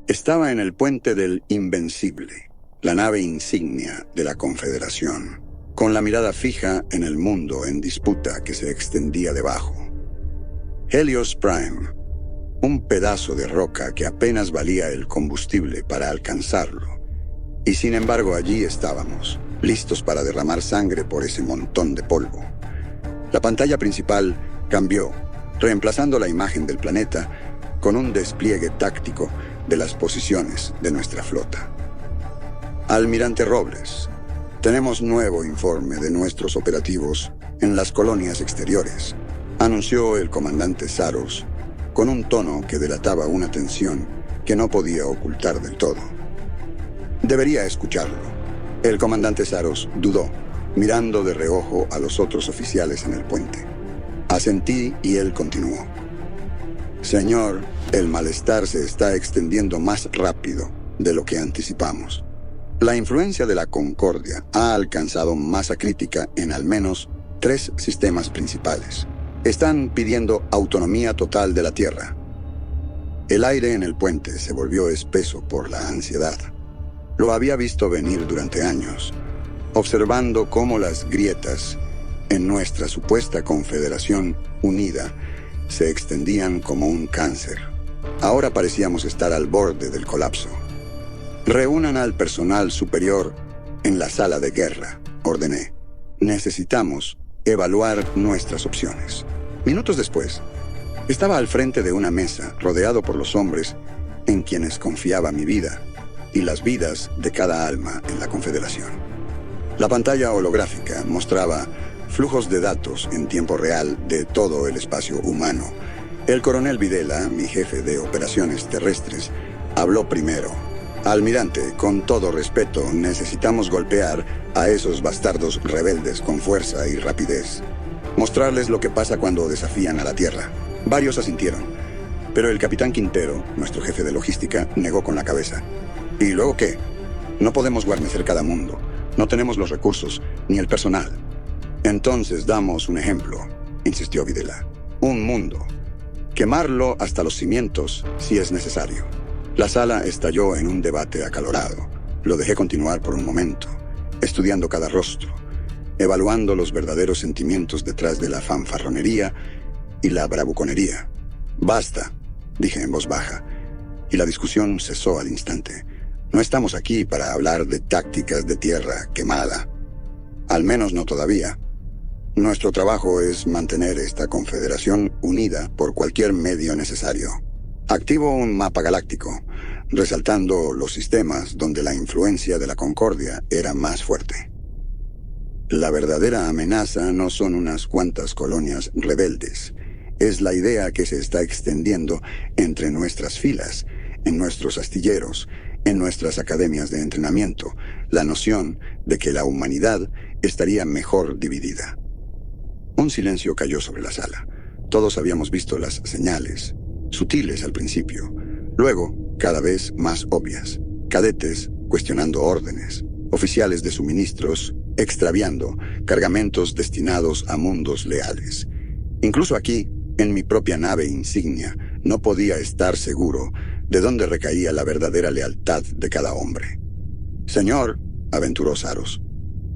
Estaba en el puente del Invencible, la nave insignia de la Confederación, con la mirada fija en el mundo en disputa que se extendía debajo. Helios Prime, un pedazo de roca que apenas valía el combustible para alcanzarlo. Y sin embargo allí estábamos, listos para derramar sangre por ese montón de polvo. La pantalla principal cambió, reemplazando la imagen del planeta con un despliegue táctico de las posiciones de nuestra flota. Almirante Robles, tenemos nuevo informe de nuestros operativos en las colonias exteriores, anunció el comandante Saros, con un tono que delataba una tensión que no podía ocultar del todo. Debería escucarlo. El comandante Saros dudó, mirando de reojo a los otros oficiales en el puente. Asentí y él continuó. Señor, el malestar se está extendiendo más rápido de lo que anticipamos. La influencia de la Concordia ha alcanzado masa crítica en al menos 3 sistemas principales. Están pidiendo autonomía total de la Tierra. El aire en el puente se volvió espeso por la ansiedad. Lo había visto venir durante años, observando cómo las grietas en nuestra supuesta Confederación unida se extendían como un cáncer. Ahora parecíamos estar al borde del colapso. Reúnan al personal superior en la sala de guerra, ordené. Necesitamos evaluar nuestras opciones. Minutos después, estaba al frente de una mesa, rodeado por los hombres en quienes confiaba mi vida y las vidas de cada alma en la Confederación. La pantalla holográfica mostraba flujos de datos en tiempo real de todo el espacio humano. El coronel Videla, mi jefe de operaciones terrestres, habló primero. Almirante, con todo respeto, necesitamos golpear a esos bastardos rebeldes con fuerza y rapidez. Mostrarles lo que pasa cuando desafían a la Tierra. Varios asintieron, pero el capitán Quintero, nuestro jefe de logística, negó con la cabeza. ¿Y luego qué? No podemos guarnecer cada mundo. No tenemos los recursos, ni el personal. Entonces damos un ejemplo, insistió Videla. Un mundo. Quemarlo hasta los cimientos si es necesario. La sala estalló en un debate acalorado. Lo dejé continuar por un momento, estudiando cada rostro, evaluando los verdaderos sentimientos detrás de la fanfarronería y la bravuconería. Basta, dije en voz baja, y la discusión cesó al instante. No estamos aquí para hablar de tácticas de tierra quemada. Al menos no todavía. Nuestro trabajo es mantener esta confederación unida por cualquier medio necesario. Activo un mapa galáctico, resaltando los sistemas donde la influencia de la Concordia era más fuerte. La verdadera amenaza no son unas cuantas colonias rebeldes. Es la idea que se está extendiendo entre nuestras filas, en nuestros astilleros, en nuestras academias de entrenamiento, la noción de que la humanidad estaría mejor dividida. Un silencio cayó sobre la sala. Todos habíamos visto las señales, sutiles al principio, luego cada vez más obvias. Cadetes cuestionando órdenes, oficiales de suministros extraviando cargamentos destinados a mundos leales. Incluso aquí, en mi propia nave insignia, no podía estar seguro de dónde recaía la verdadera lealtad de cada hombre. Señor, aventuró Saros,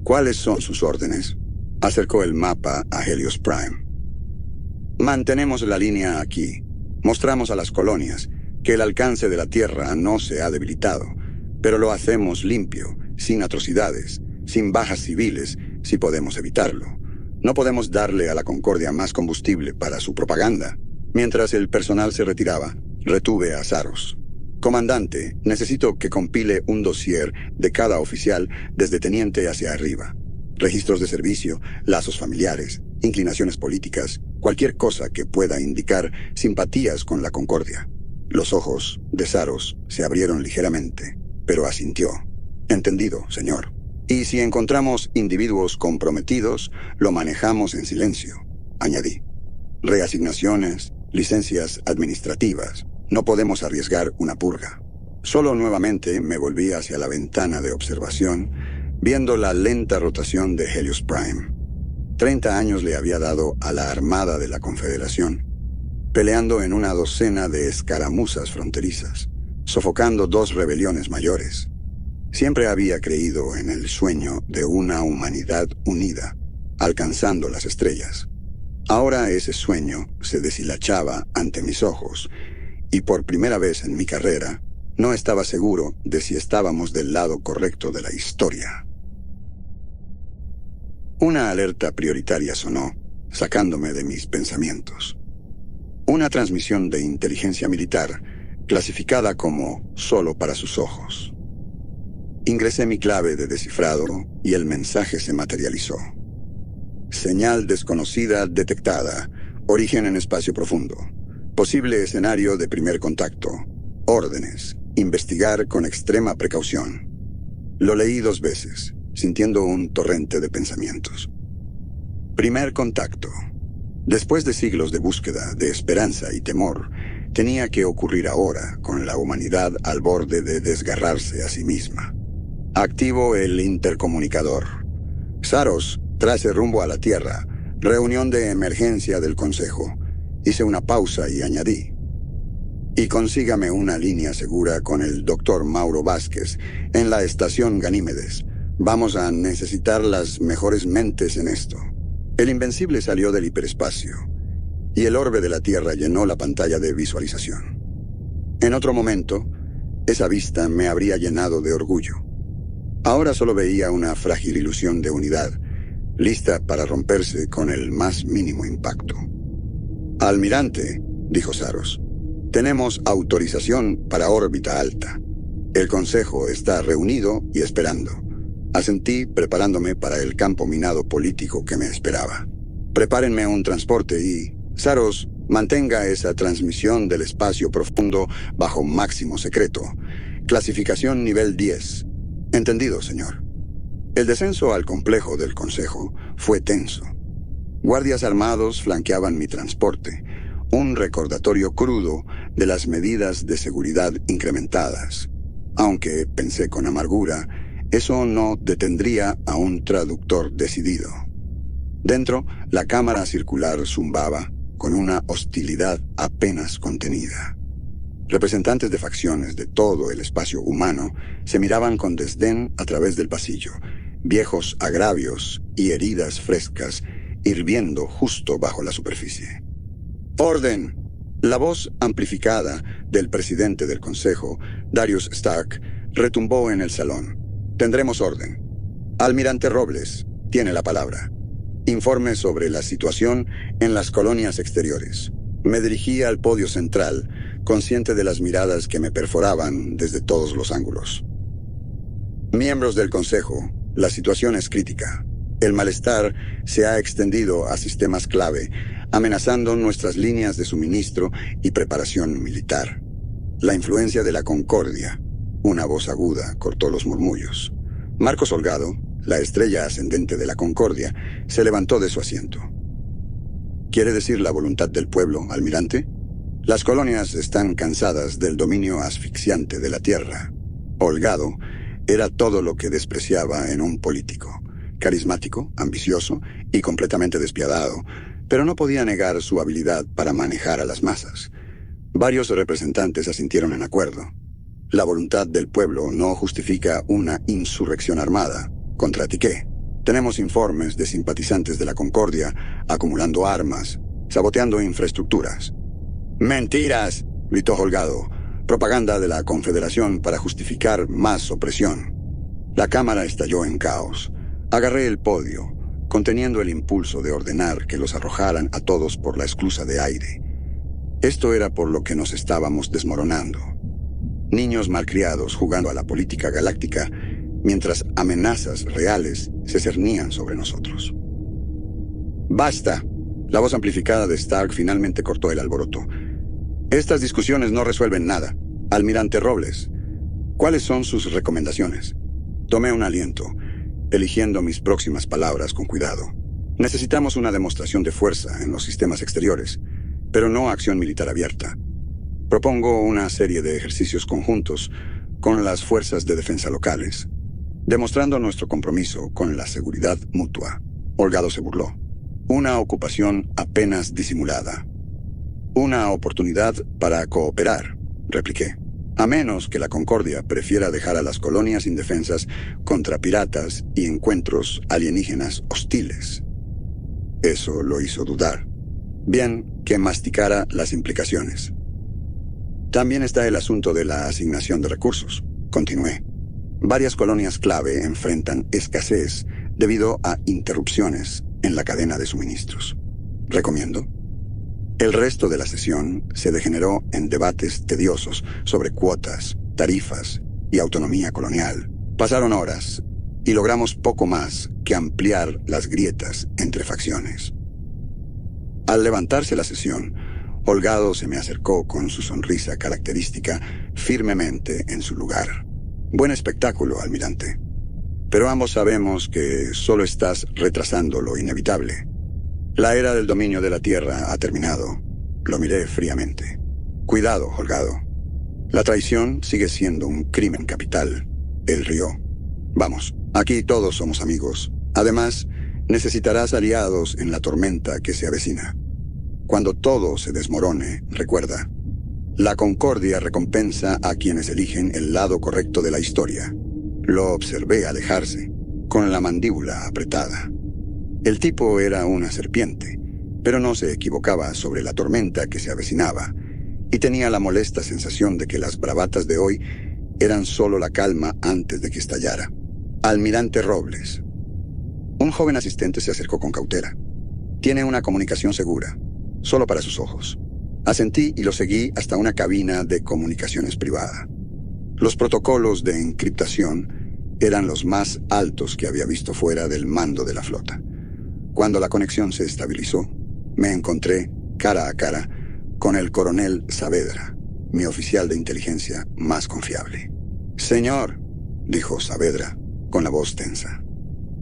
¿cuáles son sus órdenes? Acercó el mapa a Helios Prime. Mantenemos la línea aquí. Mostramos a las colonias que el alcance de la Tierra no se ha debilitado, pero lo hacemos limpio, sin atrocidades, sin bajas civiles, si podemos evitarlo. No podemos darle a la Concordia más combustible para su propaganda. Mientras el personal se retiraba, retuve a Saros. Comandante, necesito que compile un dossier de cada oficial desde teniente hacia arriba. Registros de servicio, lazos familiares, inclinaciones políticas, cualquier cosa que pueda indicar simpatías con la Concordia. Los ojos de Saros se abrieron ligeramente, pero asintió. Entendido, señor. Y si encontramos individuos comprometidos, lo manejamos en silencio, añadí. Reasignaciones, licencias administrativas. No podemos arriesgar una purga. Solo nuevamente me volví hacia la ventana de observación, viendo la lenta rotación de Helios Prime. 30 años le había dado a la Armada de la Confederación, peleando en una docena de escaramuzas fronterizas, sofocando 2 rebeliones mayores. Siempre había creído en el sueño de una humanidad unida, alcanzando las estrellas. Ahora ese sueño se deshilachaba ante mis ojos, y por primera vez en mi carrera, no estaba seguro de si estábamos del lado correcto de la historia. Una alerta prioritaria sonó, sacándome de mis pensamientos. Una transmisión de inteligencia militar, clasificada como solo para sus ojos. Ingresé mi clave de descifrado y el mensaje se materializó. Señal desconocida detectada. Origen en espacio profundo. Posible escenario de primer contacto. Órdenes. Investigar con extrema precaución. Lo leí 2 veces, sintiendo un torrente de pensamientos. Primer contacto. Después de siglos de búsqueda, de esperanza y temor, tenía que ocurrir ahora, con la humanidad al borde de desgarrarse a sí misma. Activo el intercomunicador. Saros, trace rumbo a la Tierra. Reunión de emergencia del Consejo. Hice una pausa y añadí: y consígame una línea segura con el Dr. Mauro Vázquez en la estación Ganímedes. Vamos a necesitar las mejores mentes en esto. El Invencible salió del hiperespacio, y el orbe de la Tierra llenó la pantalla de visualización. En otro momento, esa vista me habría llenado de orgullo. Ahora solo veía una frágil ilusión de unidad, lista para romperse con el más mínimo impacto. «Almirante», dijo Saros, «tenemos autorización para órbita alta. El Consejo está reunido y esperando». Asentí, preparándome para el campo minado político que me esperaba. «Prepárenme un transporte y, Saros, mantenga esa transmisión del espacio profundo bajo máximo secreto. Clasificación nivel 10. Entendido, señor». El descenso al complejo del Consejo fue tenso. Guardias armados flanqueaban mi transporte, un recordatorio crudo de las medidas de seguridad incrementadas. Aunque, pensé con amargura, eso no detendría a un traductor decidido. Dentro, la cámara circular zumbaba con una hostilidad apenas contenida. Representantes de facciones de todo el espacio humano se miraban con desdén a través del pasillo, viejos agravios y heridas frescas hirviendo justo bajo la superficie. «¡Orden!». La voz amplificada del presidente del Consejo, Darius Stark, retumbó en el salón. «Tendremos orden. Almirante Robles tiene la palabra. Informe sobre la situación en las colonias exteriores». Me dirigí al podio central, consciente de las miradas que me perforaban desde todos los ángulos. «Miembros del Consejo, la situación es crítica. El malestar se ha extendido a sistemas clave, amenazando nuestras líneas de suministro y preparación militar. La influencia de la Concordia». Una voz aguda cortó los murmullos. Marcos Holgado, la estrella ascendente de la Concordia, se levantó de su asiento. «¿Quiere decir la voluntad del pueblo, almirante? Las colonias están cansadas del dominio asfixiante de la Tierra». Holgado era todo lo que despreciaba en un político. Carismático, ambicioso y completamente despiadado, pero no podía negar su habilidad para manejar a las masas. Varios representantes asintieron en acuerdo. La voluntad del pueblo no justifica una insurrección armada. ¿Contra ti qué? Tenemos informes de simpatizantes de la Concordia acumulando armas, saboteando infraestructuras. «¡Mentiras!», gritó Holgado. «Propaganda de la Confederación para justificar más opresión». La cámara estalló en caos. Agarré el podio, conteniendo el impulso de ordenar que los arrojaran a todos por la esclusa de aire. Esto era por lo que nos estábamos desmoronando. Niños malcriados jugando a la política galáctica, mientras amenazas reales se cernían sobre nosotros. «¡Basta!». La voz amplificada de Stark finalmente cortó el alboroto. «Estas discusiones no resuelven nada. Almirante Robles, ¿cuáles son sus recomendaciones?». Tomé un aliento, eligiendo mis próximas palabras con cuidado. «Necesitamos una demostración de fuerza en los sistemas exteriores. pero no acción militar abierta. Propongo una serie de ejercicios conjuntos con las fuerzas de defensa locales, demostrando nuestro compromiso con la seguridad mutua. Holgado se burló. Una ocupación apenas disimulada. Una oportunidad para cooperar, repliqué. A menos que la Concordia prefiera dejar a las colonias indefensas contra piratas y encuentros alienígenas hostiles. Eso lo hizo dudar. Bien que masticara las implicaciones. También está el asunto de la asignación de recursos, continué. Varias colonias clave enfrentan escasez debido a interrupciones en la cadena de suministros. Recomiendo. El resto de la sesión se degeneró en debates tediosos sobre cuotas, tarifas y autonomía colonial. Pasaron horas y logramos poco más que ampliar las grietas entre facciones. Al levantarse la sesión, Holgado se me acercó con su sonrisa característica firmemente en su lugar. Buen espectáculo, almirante. Pero ambos sabemos que solo estás retrasando lo inevitable. La era del dominio de la Tierra ha terminado. Lo miré fríamente. Cuidado, Holgado. La traición sigue siendo un crimen capital. Él rió. Vamos, aquí todos somos amigos. Además, necesitarás aliados en la tormenta que se avecina. Cuando todo se desmorone, recuerda, la Concordia recompensa a quienes eligen el lado correcto de la historia. Lo observé alejarse, con la mandíbula apretada. El tipo era una serpiente, pero no se equivocaba sobre la tormenta que se avecinaba, y tenía la molesta sensación de que las bravatas de hoy eran solo la calma antes de que estallara. Almirante Robles. Un joven asistente se acercó con cautela. Tiene una comunicación segura, solo para sus ojos. Asentí y lo seguí hasta una cabina de comunicaciones privada. Los protocolos de encriptación eran los más altos que había visto fuera del mando de la flota. Cuando la conexión se estabilizó, me encontré cara a cara con el coronel Saavedra, mi oficial de inteligencia más confiable. «Señor», dijo Saavedra, con la voz tensa,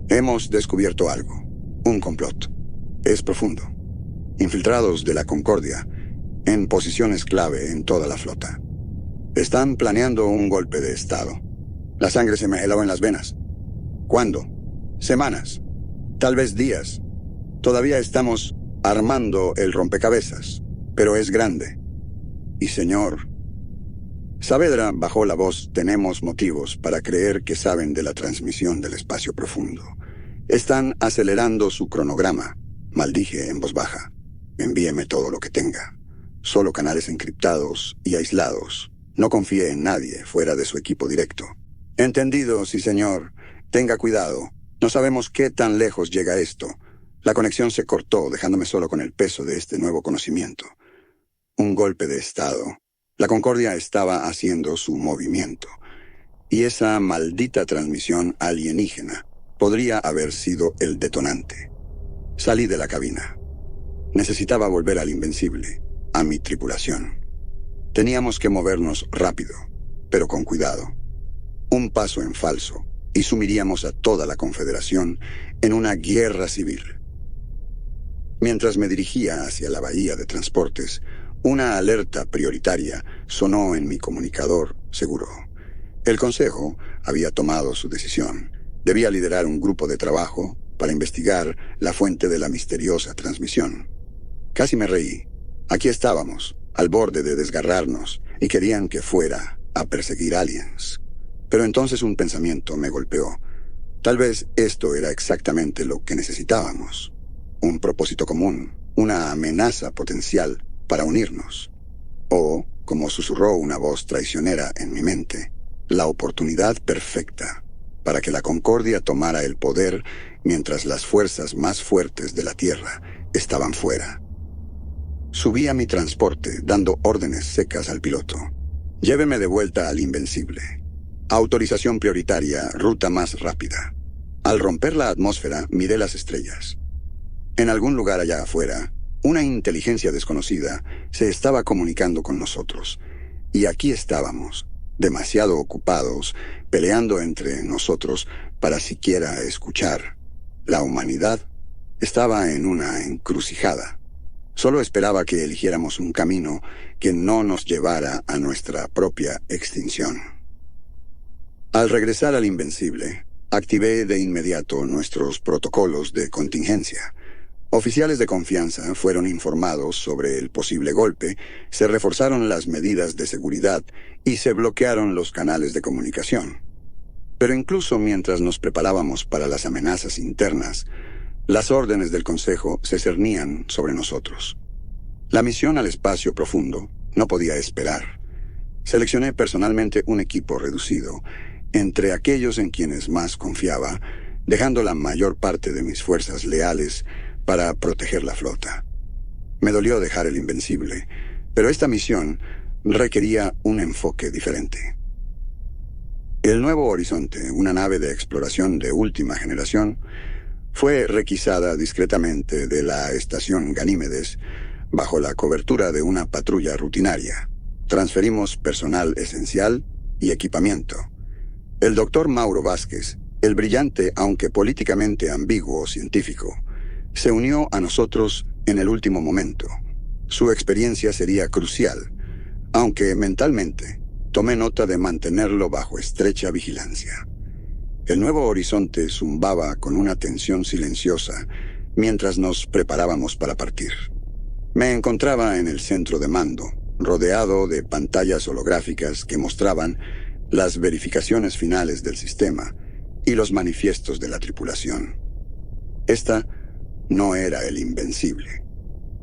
«hemos descubierto algo, un complot. Es profundo. Infiltrados de la Concordia, en posiciones clave en toda la flota. Están planeando un golpe de estado. La sangre se me heló en las venas. ¿Cuándo? Semanas. Tal vez días. Todavía estamos armando el rompecabezas, pero es grande. Y señor...» Saavedra bajó la voz. «Tenemos motivos para creer que saben de la transmisión del espacio profundo. Están acelerando su cronograma», maldije en voz baja. «Envíeme todo lo que tenga. Solo canales encriptados y aislados. No confíe en nadie fuera de su equipo directo». «Entendido, sí, señor. Tenga cuidado. No sabemos qué tan lejos llega esto». La conexión se cortó, dejándome solo con el peso de este nuevo conocimiento. Un golpe de estado. La Concordia estaba haciendo su movimiento. Y esa maldita transmisión alienígena podría haber sido el detonante. Salí de la cabina. Necesitaba volver al Invencible, a mi tripulación. Teníamos que movernos rápido, pero con cuidado. Un paso en falso, y sumiríamos a toda la Confederación en una guerra civil. Mientras me dirigía hacia la bahía de transportes, una alerta prioritaria sonó en mi comunicador seguro. El Consejo había tomado su decisión. Debía liderar un grupo de trabajo para investigar la fuente de la misteriosa transmisión. Casi me reí. Aquí estábamos, al borde de desgarrarnos, y querían que fuera a perseguir aliens. Pero entonces un pensamiento me golpeó. Tal vez esto era exactamente lo que necesitábamos. Un propósito común, una amenaza potencial para unirnos. O, como susurró una voz traicionera en mi mente, la oportunidad perfecta para que la Concordia tomara el poder mientras las fuerzas más fuertes de la Tierra estaban fuera. Subí a mi transporte, dando órdenes secas al piloto. «Lléveme de vuelta al Invencible. Autorización prioritaria, ruta más rápida». Al romper la atmósfera, miré las estrellas. En algún lugar allá afuera, una inteligencia desconocida se estaba comunicando con nosotros. Y aquí estábamos, demasiado ocupados, peleando entre nosotros para siquiera escuchar. La humanidad estaba en una encrucijada. Solo esperaba que eligiéramos un camino que no nos llevara a nuestra propia extinción. Al regresar al Invencible, activé de inmediato nuestros protocolos de contingencia. Oficiales de confianza fueron informados sobre el posible golpe, se reforzaron las medidas de seguridad y se bloquearon los canales de comunicación. Pero incluso mientras nos preparábamos para las amenazas internas, las órdenes del Consejo se cernían sobre nosotros. La misión al espacio profundo no podía esperar. Seleccioné personalmente un equipo reducido, entre aquellos en quienes más confiaba, dejando la mayor parte de mis fuerzas leales para proteger la flota. Me dolió dejar el Invencible, pero esta misión requería un enfoque diferente. El Nuevo Horizonte, una nave de exploración de última generación, fue requisada discretamente de la estación Ganímedes bajo la cobertura de una patrulla rutinaria. Transferimos personal esencial y equipamiento. El doctor Mauro Vázquez, el brillante aunque políticamente ambiguo científico, se unió a nosotros en el último momento. Su experiencia sería crucial, aunque mentalmente tomé nota de mantenerlo bajo estrecha vigilancia. El Nuevo Horizonte zumbaba con una tensión silenciosa mientras nos preparábamos para partir. Me encontraba en el centro de mando, rodeado de pantallas holográficas que mostraban las verificaciones finales del sistema y los manifiestos de la tripulación. Esta no era el Invencible.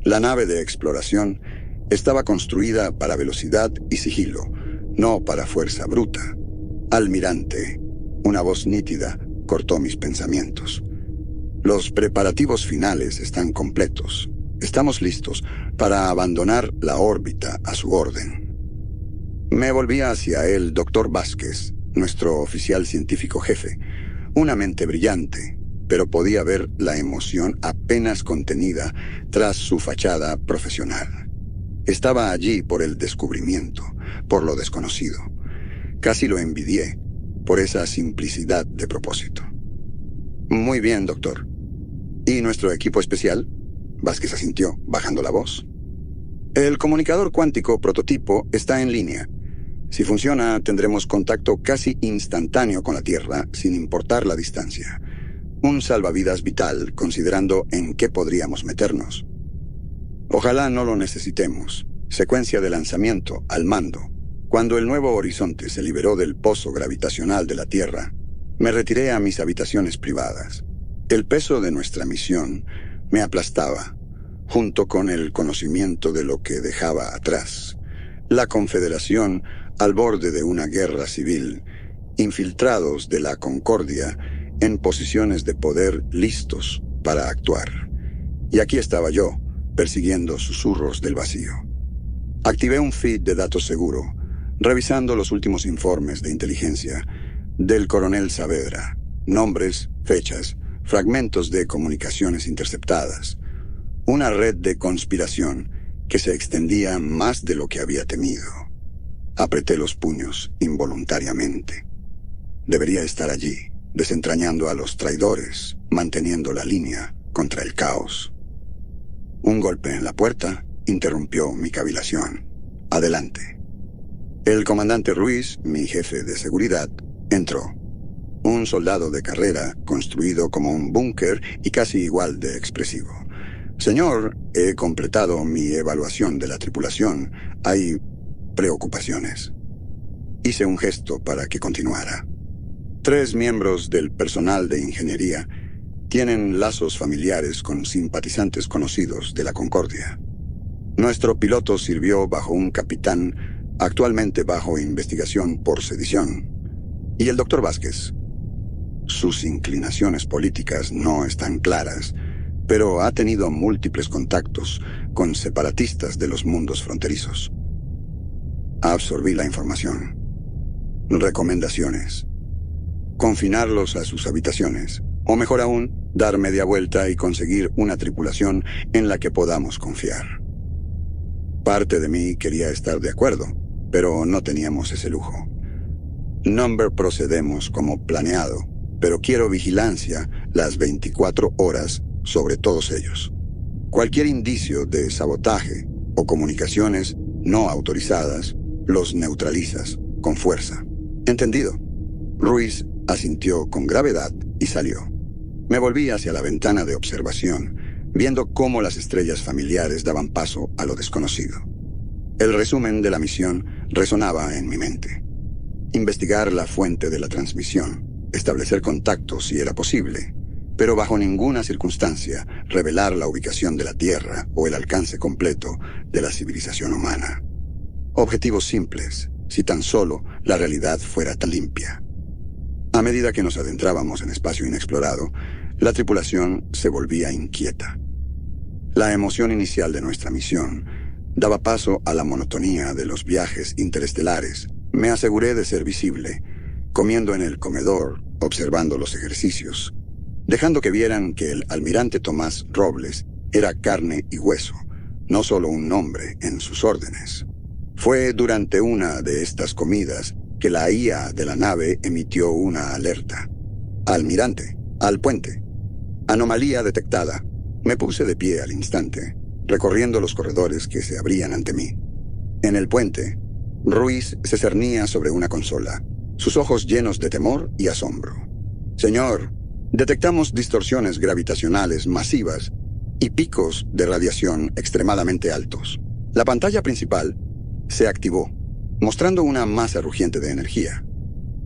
La nave de exploración estaba construida para velocidad y sigilo, no para fuerza bruta. Almirante, una voz nítida, cortó mis pensamientos. Los preparativos finales están completos. Estamos listos para abandonar la órbita a su orden. Me volví hacia el doctor Vázquez, nuestro oficial científico jefe, una mente brillante, pero podía ver la emoción apenas contenida tras su fachada profesional. Estaba allí por el descubrimiento, por lo desconocido. Casi lo envidié por esa simplicidad de propósito. Muy bien, doctor. ¿Y nuestro equipo especial? Vázquez asintió, bajando la voz. El comunicador cuántico prototipo está en línea. Si funciona, tendremos contacto casi instantáneo con la Tierra, sin importar la distancia. Un salvavidas vital, considerando en qué podríamos meternos. Ojalá no lo necesitemos. Secuencia de lanzamiento al mando. Cuando el Nuevo Horizonte se liberó del pozo gravitacional de la Tierra, me retiré a mis habitaciones privadas. El peso de nuestra misión me aplastaba, junto con el conocimiento de lo que dejaba atrás. La Confederación al borde de una guerra civil, infiltrados de la Concordia en posiciones de poder listos para actuar. Y aquí estaba yo, persiguiendo susurros del vacío. Activé un feed de datos seguro, revisando los últimos informes de inteligencia del coronel Saavedra, nombres, fechas, fragmentos de comunicaciones interceptadas, una red de conspiración que se extendía más de lo que había temido. Apreté los puños involuntariamente. Debería estar allí, desentrañando a los traidores, manteniendo la línea contra el caos. Un golpe en la puerta interrumpió mi cavilación. Adelante. El comandante Ruiz, mi jefe de seguridad, entró. Un soldado de carrera, construido como un búnker y casi igual de expresivo. Señor, he completado mi evaluación de la tripulación. Hay preocupaciones. Hice un gesto para que continuara. 3 miembros del personal de ingeniería tienen lazos familiares con simpatizantes conocidos de la Concordia. Nuestro piloto sirvió bajo un capitán actualmente bajo investigación por sedición. Y el doctor Vázquez. Sus inclinaciones políticas no están claras, pero ha tenido múltiples contactos con separatistas de los mundos fronterizos. Absorbí la información. Recomendaciones. Confinarlos a sus habitaciones, o mejor aún, dar media vuelta y conseguir una tripulación en la que podamos confiar. Parte de mí quería estar de acuerdo, pero no teníamos ese lujo. Number procedemos como planeado, pero quiero vigilancia las 24 horas sobre todos ellos. Cualquier indicio de sabotaje o comunicaciones no autorizadas los neutralizas con fuerza. ¿Entendido? Ruiz asintió con gravedad y salió. Me volví hacia la ventana de observación, viendo cómo las estrellas familiares daban paso a lo desconocido. El resumen de la misión resonaba en mi mente. Investigar la fuente de la transmisión, establecer contacto si era posible, pero bajo ninguna circunstancia revelar la ubicación de la Tierra o el alcance completo de la civilización humana. Objetivos simples, si tan solo la realidad fuera tan limpia. A medida que nos adentrábamos en espacio inexplorado, la tripulación se volvía inquieta. La emoción inicial de nuestra misión daba paso a la monotonía de los viajes interestelares. Me aseguré de ser visible, comiendo en el comedor, observando los ejercicios, dejando que vieran que el almirante Tomás Robles era carne y hueso, no solo un nombre en sus órdenes. Fue durante una de estas comidas que la IA de la nave emitió una alerta. Almirante, al puente. Anomalía detectada. Me puse de pie al instante, recorriendo los corredores que se abrían ante mí. En el puente, Ruiz se cernía sobre una consola, sus ojos llenos de temor y asombro. Señor, detectamos distorsiones gravitacionales masivas y picos de radiación extremadamente altos. La pantalla principal se activó, mostrando una masa rugiente de energía.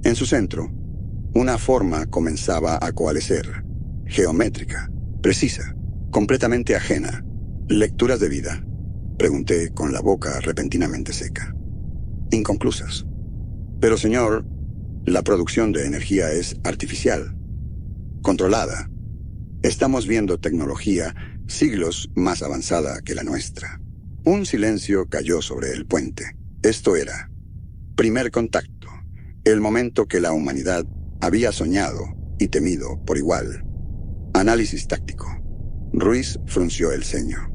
En su centro, una forma comenzaba a coalescer, geométrica, precisa, completamente ajena. ¿Lecturas de vida?, pregunté con la boca repentinamente seca. Inconclusas. Pero señor, la producción de energía es artificial, controlada. Estamos viendo tecnología siglos más avanzada que la nuestra. Un silencio cayó sobre el puente. Esto era primer contacto, el momento que la humanidad había soñado y temido por igual. Análisis táctico. Ruiz frunció el ceño.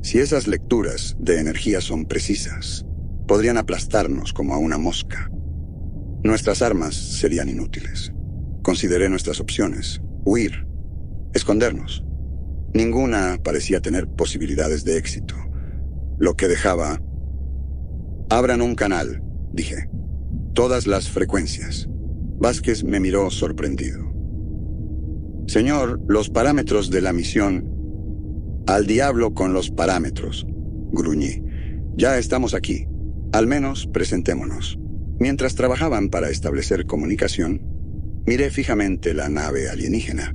Si esas lecturas de energía son precisas, podrían aplastarnos como a una mosca. Nuestras armas serían inútiles. Consideré nuestras opciones: huir, escondernos. Ninguna parecía tener posibilidades de éxito, lo que dejaba... Abran un canal, dije. Todas las frecuencias. Vázquez me miró sorprendido. Señor, los parámetros de la misión... Al diablo con los parámetros, gruñí. Ya estamos aquí. Al menos presentémonos. Mientras trabajaban para establecer comunicación, miré fijamente la nave alienígena.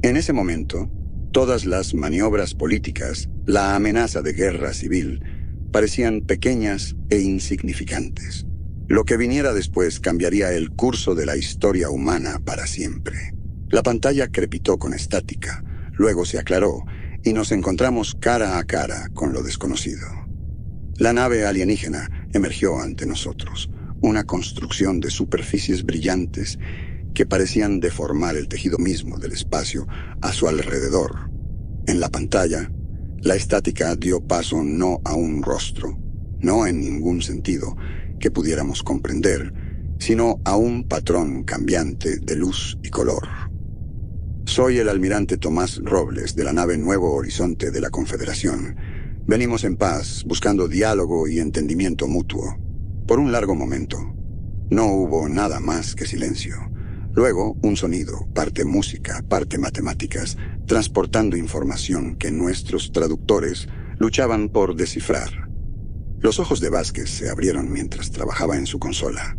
En ese momento, todas las maniobras políticas, la amenaza de guerra civil, parecían pequeñas e insignificantes. Lo que viniera después cambiaría el curso de la historia humana para siempre. La pantalla crepitó con estática, luego se aclaró, y nos encontramos cara a cara con lo desconocido. La nave alienígena emergió ante nosotros, una construcción de superficies brillantes que parecían deformar el tejido mismo del espacio a su alrededor. En la pantalla, la estática dio paso no a un rostro, no en ningún sentido que pudiéramos comprender, sino a un patrón cambiante de luz y color. Soy el almirante Tomás Robles de la nave Nuevo Horizonte de la Confederación. Venimos en paz, buscando diálogo y entendimiento mutuo. Por un largo momento, no hubo nada más que silencio. Luego, un sonido, parte música, parte matemáticas, transportando información que nuestros traductores luchaban por descifrar. Los ojos de Vázquez se abrieron mientras trabajaba en su consola.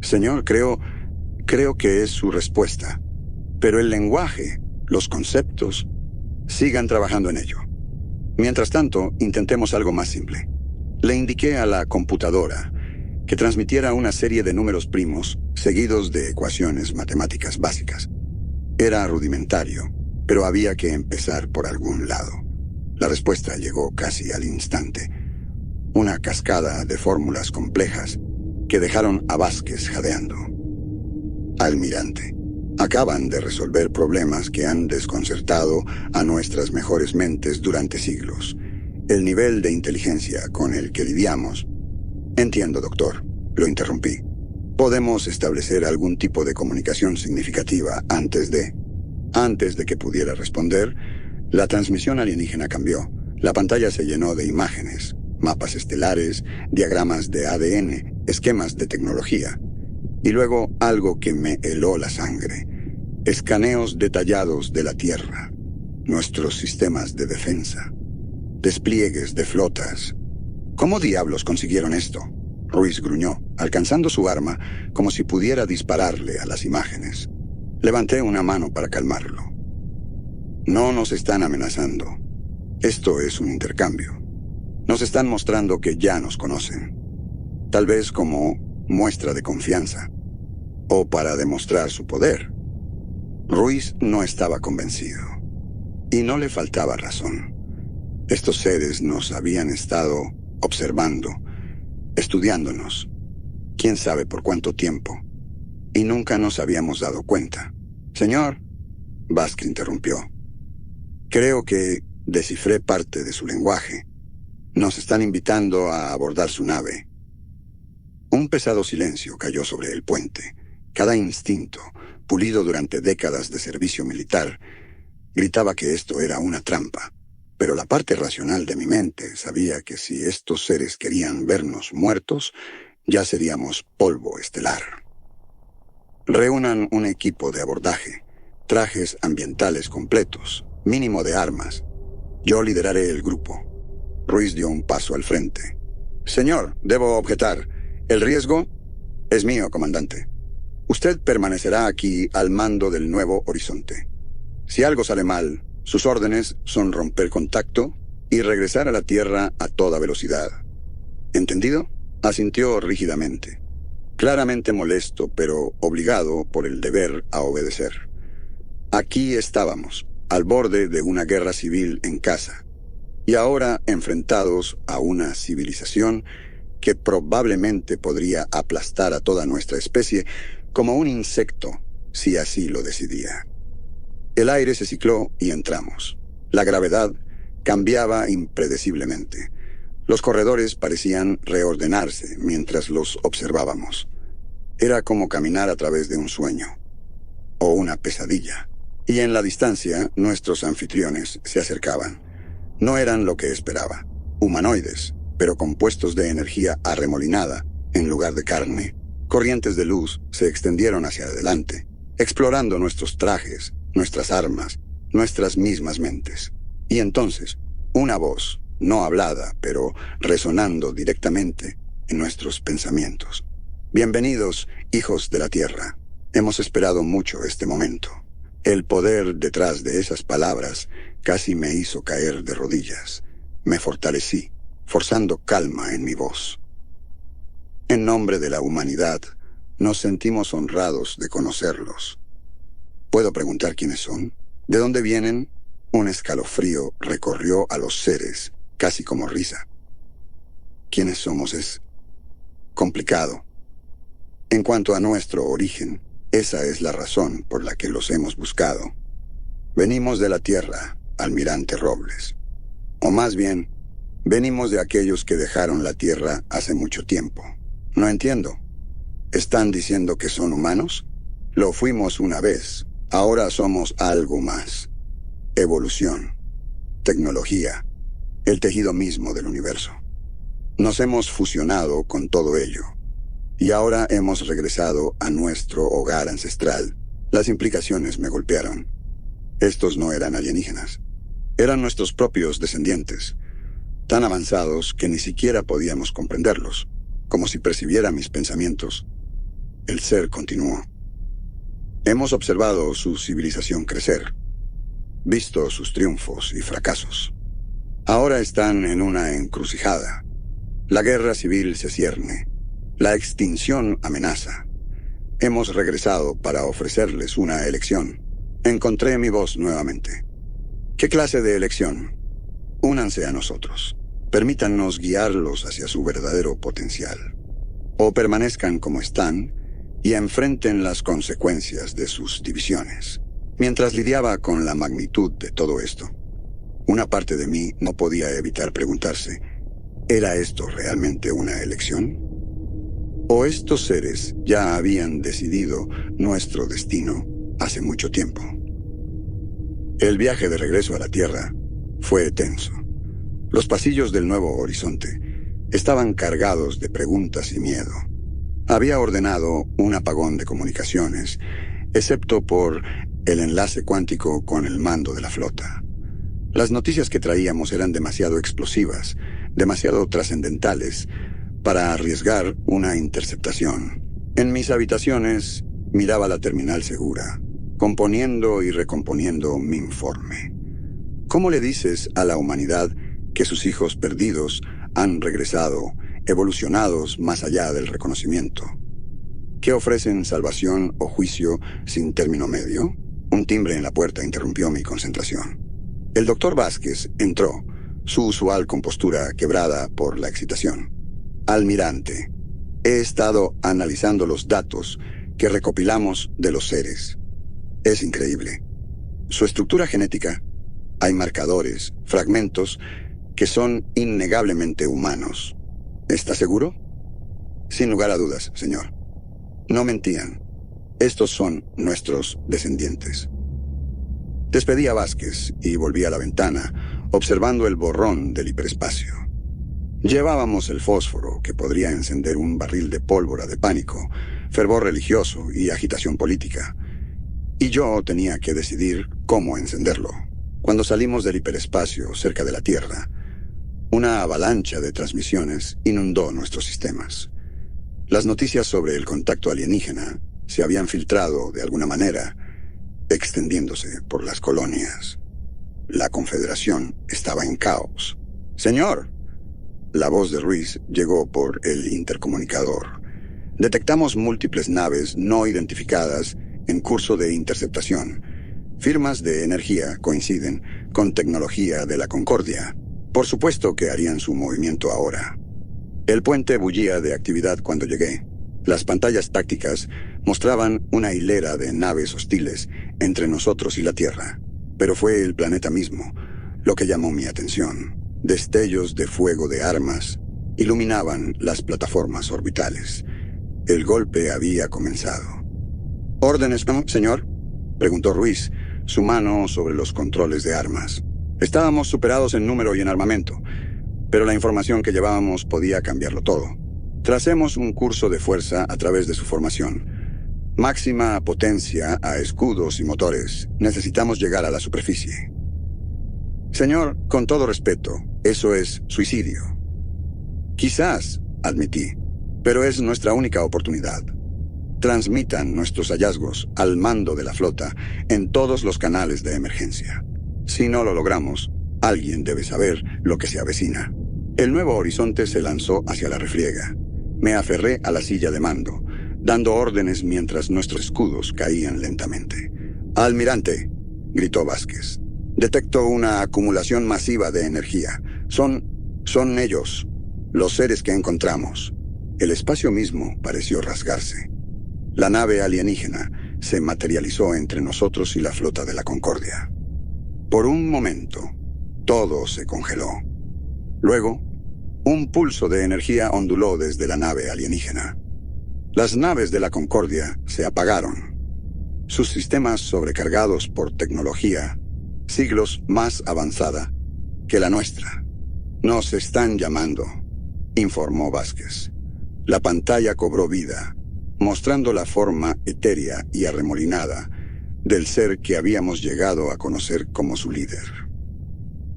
Señor, creo que es su respuesta. Pero el lenguaje, los conceptos, sigan trabajando en ello. Mientras tanto, intentemos algo más simple. Le indiqué a la computadora que transmitiera una serie de números primos seguidos de ecuaciones matemáticas básicas. Era rudimentario, pero había que empezar por algún lado. La respuesta llegó casi al instante. Una cascada de fórmulas complejas que dejaron a Vázquez jadeando. Almirante, acaban de resolver problemas que han desconcertado a nuestras mejores mentes durante siglos. El nivel de inteligencia con el que lidiamos... Entiendo, doctor, lo interrumpí. Podemos establecer algún tipo de comunicación significativa antes de que pudiera responder. La transmisión alienígena cambió. La pantalla se llenó de imágenes, mapas estelares, diagramas de ADN, esquemas de tecnología. Y luego algo que me heló la sangre. Escaneos detallados de la Tierra, nuestros sistemas de defensa, despliegues de flotas. ¿Cómo diablos consiguieron esto? Ruiz gruñó, alcanzando su arma como si pudiera dispararle a las imágenes. Levanté una mano para calmarlo. No nos están amenazando. Esto es un intercambio. Nos están mostrando que ya nos conocen. Tal vez como muestra de confianza. O para demostrar su poder. Ruiz no estaba convencido. Y no le faltaba razón. Estos seres nos habían estado observando, estudiándonos. Quién sabe por cuánto tiempo. Y nunca nos habíamos dado cuenta. Señor, Vasquez interrumpió. Creo que descifré parte de su lenguaje. Nos están invitando a abordar su nave. Un pesado silencio cayó sobre el puente. Cada instinto, pulido durante décadas de servicio militar, gritaba que esto era una trampa. Pero la parte racional de mi mente sabía que si estos seres querían vernos muertos, ya seríamos polvo estelar. Reúnan un equipo de abordaje, trajes ambientales completos, mínimo de armas. Yo lideraré el grupo. Ruiz dio un paso al frente. Señor, debo objetar. El riesgo es mío, comandante. Usted permanecerá aquí al mando del Nuevo Horizonte. Si algo sale mal, sus órdenes son romper contacto y regresar a la Tierra a toda velocidad. ¿Entendido? Asintió rígidamente. Claramente molesto, pero obligado por el deber a obedecer. Aquí estábamos, al borde de una guerra civil en casa, y ahora enfrentados a una civilización que probablemente podría aplastar a toda nuestra especie como un insecto, si así lo decidía. El aire se cicló y entramos. La gravedad cambiaba impredeciblemente. Los corredores parecían reordenarse mientras los observábamos. Era como caminar a través de un sueño, o una pesadilla. Y en la distancia, nuestros anfitriones se acercaban. No eran lo que esperaba. Humanoides, pero compuestos de energía arremolinada, en lugar de carne. Corrientes de luz se extendieron hacia adelante, explorando nuestros trajes, nuestras armas, nuestras mismas mentes. Y entonces, una voz, no hablada, pero resonando directamente en nuestros pensamientos. Bienvenidos, hijos de la Tierra. Hemos esperado mucho este momento. El poder detrás de esas palabras casi me hizo caer de rodillas. Me fortalecí, forzando calma en mi voz. En nombre de la humanidad, nos sentimos honrados de conocerlos. ¿Puedo preguntar quiénes son? ¿De dónde vienen? Un escalofrío recorrió a los seres, casi como risa. ¿Quiénes somos? Es complicado. En cuanto a nuestro origen, esa es la razón por la que los hemos buscado. Venimos de la Tierra, almirante Robles. O más bien, venimos de aquellos que dejaron la Tierra hace mucho tiempo. No entiendo. ¿Están diciendo que son humanos? Lo fuimos una vez. Ahora somos algo más. Evolución, tecnología, el tejido mismo del universo. Nos hemos fusionado con todo ello. Y ahora hemos regresado a nuestro hogar ancestral. Las implicaciones me golpearon. Estos no eran alienígenas. Eran nuestros propios descendientes, tan avanzados que ni siquiera podíamos comprenderlos, como si percibiera mis pensamientos. El ser continuó. Hemos observado su civilización crecer, visto sus triunfos y fracasos. Ahora están en una encrucijada. La guerra civil se cierne. La extinción amenaza. Hemos regresado para ofrecerles una elección. Encontré mi voz nuevamente. ¿Qué clase de elección? Únanse a nosotros. Permítannos guiarlos hacia su verdadero potencial. O permanezcan como están y enfrenten las consecuencias de sus divisiones. Mientras lidiaba con la magnitud de todo esto, una parte de mí no podía evitar preguntarse, ¿era esto realmente una elección? ¿O estos seres ya habían decidido nuestro destino hace mucho tiempo? El viaje de regreso a la Tierra fue tenso. Los pasillos del Nuevo Horizonte estaban cargados de preguntas y miedo. Había ordenado un apagón de comunicaciones, excepto por el enlace cuántico con el mando de la flota. Las noticias que traíamos eran demasiado explosivas, demasiado trascendentales, para arriesgar una interceptación. En mis habitaciones miraba la terminal segura, componiendo y recomponiendo mi informe. ¿Cómo le dices a la humanidad que sus hijos perdidos han regresado, evolucionados más allá del reconocimiento? ¿Qué ofrecen salvación o juicio sin término medio? Un timbre en la puerta interrumpió mi concentración. El doctor Vázquez entró, su usual compostura quebrada por la excitación. Almirante, he estado analizando los datos que recopilamos de los seres. Es increíble. Su estructura genética, hay marcadores, fragmentos, que son innegablemente humanos. ¿Está seguro? Sin lugar a dudas, señor. No mentían. Estos son nuestros descendientes. Despedí a Vázquez y volví a la ventana, observando el borrón del hiperespacio. Llevábamos el fósforo que podría encender un barril de pólvora de pánico, fervor religioso y agitación política. Y yo tenía que decidir cómo encenderlo. Cuando salimos del hiperespacio cerca de la Tierra, una avalancha de transmisiones inundó nuestros sistemas. Las noticias sobre el contacto alienígena se habían filtrado de alguna manera, extendiéndose por las colonias. La Confederación estaba en caos. «Señor», la voz de Ruiz llegó por el intercomunicador. «Detectamos múltiples naves no identificadas en curso de interceptación. Firmas de energía coinciden con tecnología de la Concordia. Por supuesto que harían su movimiento ahora». El puente bullía de actividad cuando llegué. Las pantallas tácticas mostraban una hilera de naves hostiles entre nosotros y la Tierra. Pero fue el planeta mismo lo que llamó mi atención. Destellos de fuego de armas iluminaban las plataformas orbitales. El golpe había comenzado. «¿Órdenes, señor?», preguntó Ruiz, su mano sobre los controles de armas. Estábamos superados en número y en armamento, pero la información que llevábamos podía cambiarlo todo. Tracemos un curso de fuerza a través de su formación. Máxima potencia a escudos y motores. Necesitamos llegar a la superficie. Señor, con todo respeto, eso es suicidio. Quizás, admití, pero es nuestra única oportunidad. Transmitan nuestros hallazgos al mando de la flota en todos los canales de emergencia. Si no lo logramos, alguien debe saber lo que se avecina. El Nuevo Horizonte se lanzó hacia la refriega. Me aferré a la silla de mando, dando órdenes mientras nuestros escudos caían lentamente. «Almirante», gritó Vázquez, «detecto una acumulación masiva de energía. Son ellos, los seres que encontramos». El espacio mismo pareció rasgarse. La nave alienígena se materializó entre nosotros y la flota de la Concordia. Por un momento, todo se congeló. Luego, un pulso de energía onduló desde la nave alienígena. Las naves de la Concordia se apagaron. Sus sistemas sobrecargados por tecnología, siglos más avanzada que la nuestra. «Nos están llamando», informó Vázquez. La pantalla cobró vida, mostrando la forma etérea y arremolinada del ser que habíamos llegado a conocer como su líder.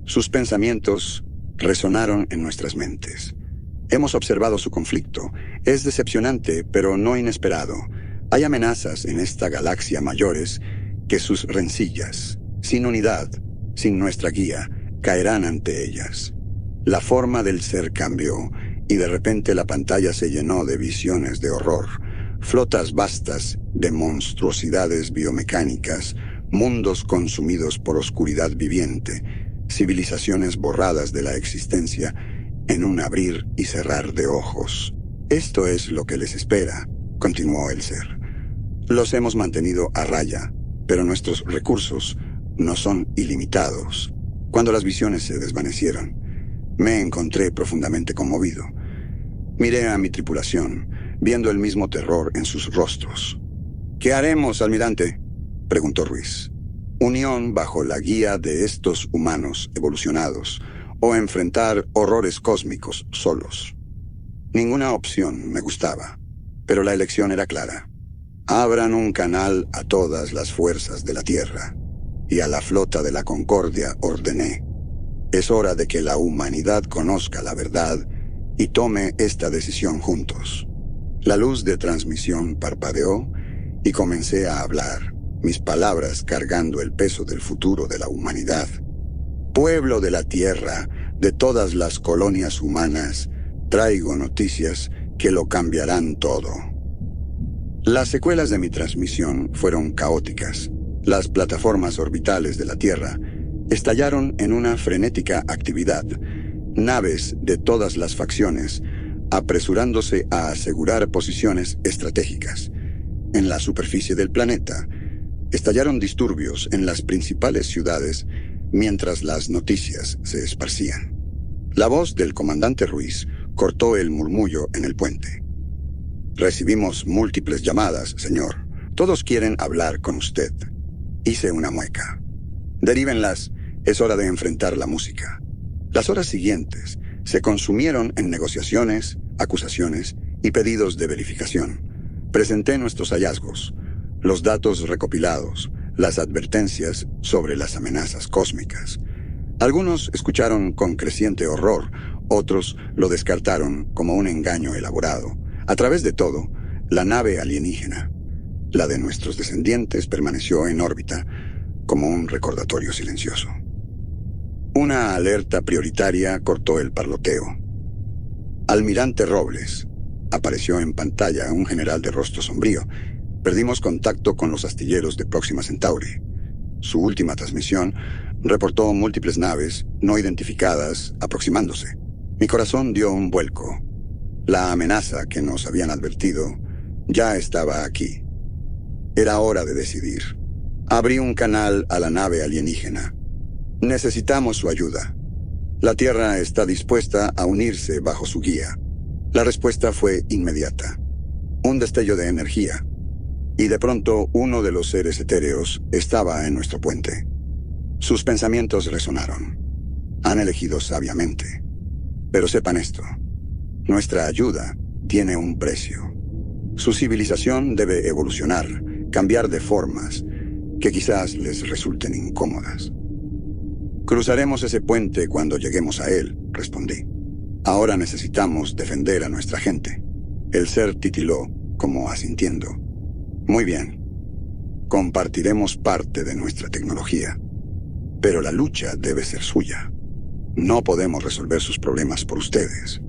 Sus pensamientos resonaron en nuestras mentes. Hemos observado su conflicto. Es decepcionante, pero no inesperado. Hay amenazas en esta galaxia mayores que sus rencillas, sin unidad, sin nuestra guía, caerán ante ellas. La forma del ser cambió, y de repente la pantalla se llenó de visiones de horror. Flotas vastas de monstruosidades biomecánicas, mundos consumidos por oscuridad viviente, civilizaciones borradas de la existencia en un abrir y cerrar de ojos. «Esto es lo que les espera», continuó el ser. «Los hemos mantenido a raya, pero nuestros recursos no son ilimitados». Cuando las visiones se desvanecieron, me encontré profundamente conmovido. Miré a mi tripulación, viendo el mismo terror en sus rostros. «¿Qué haremos, almirante?», preguntó Ruiz. Unión bajo la guía de estos humanos evolucionados, o enfrentar horrores cósmicos solos. Ninguna opción me gustaba, pero la elección era clara. Abran un canal a todas las fuerzas de la Tierra, y a la flota de la Concordia ordené: es hora de que la humanidad conozca la verdad y tome esta decisión juntos. La luz de transmisión parpadeó y comencé a hablar, mis palabras cargando el peso del futuro de la humanidad. Pueblo de la Tierra, de todas las colonias humanas, traigo noticias que lo cambiarán todo. Las secuelas de mi transmisión fueron caóticas. Las plataformas orbitales de la Tierra estallaron en una frenética actividad. Naves de todas las facciones apresurándose a asegurar posiciones estratégicas. En la superficie del planeta estallaron disturbios en las principales ciudades mientras las noticias se esparcían. La voz del comandante Ruiz cortó el murmullo en el puente. Recibimos múltiples llamadas, señor. Todos quieren hablar con usted. Hice una mueca. Derívenlas, es hora de enfrentar la música. Las horas siguientes se consumieron en negociaciones, acusaciones y pedidos de verificación. Presenté nuestros hallazgos, los datos recopilados, las advertencias sobre las amenazas cósmicas. Algunos escucharon con creciente horror, otros lo descartaron como un engaño elaborado. A través de todo, la nave alienígena, la de nuestros descendientes, permaneció en órbita como un recordatorio silencioso. Una alerta prioritaria cortó el parloteo. Almirante Robles. Apareció en pantalla un general de rostro sombrío. Perdimos contacto con los astilleros de Próxima Centauri. Su última transmisión reportó múltiples naves no identificadas aproximándose. Mi corazón dio un vuelco. La amenaza que nos habían advertido ya estaba aquí. Era hora de decidir. Abrí un canal a la nave alienígena. Necesitamos su ayuda. La Tierra está dispuesta a unirse bajo su guía. La respuesta fue inmediata. Un destello de energía. Y de pronto uno de los seres etéreos estaba en nuestro puente. Sus pensamientos resonaron. Han elegido sabiamente. Pero sepan esto. Nuestra ayuda tiene un precio. Su civilización debe evolucionar, cambiar de formas que quizás les resulten incómodas. Cruzaremos ese puente cuando lleguemos a él, respondí. Ahora necesitamos defender a nuestra gente. El ser titiló, como asintiendo. Muy bien. Compartiremos parte de nuestra tecnología. Pero la lucha debe ser suya. No podemos resolver sus problemas por ustedes.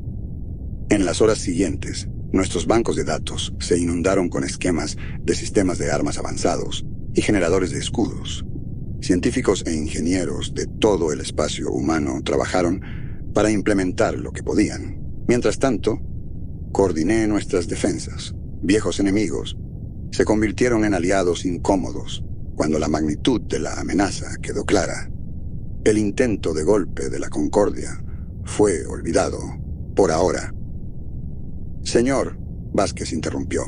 En las horas siguientes, nuestros bancos de datos se inundaron con esquemas de sistemas de armas avanzados y generadores de escudos. Científicos e ingenieros de todo el espacio humano trabajaron para implementar lo que podían. Mientras tanto, coordiné nuestras defensas. Viejos enemigos se convirtieron en aliados incómodos cuando la magnitud de la amenaza quedó clara. El intento de golpe de la Concordia fue olvidado, por ahora. Señor, Vázquez interrumpió,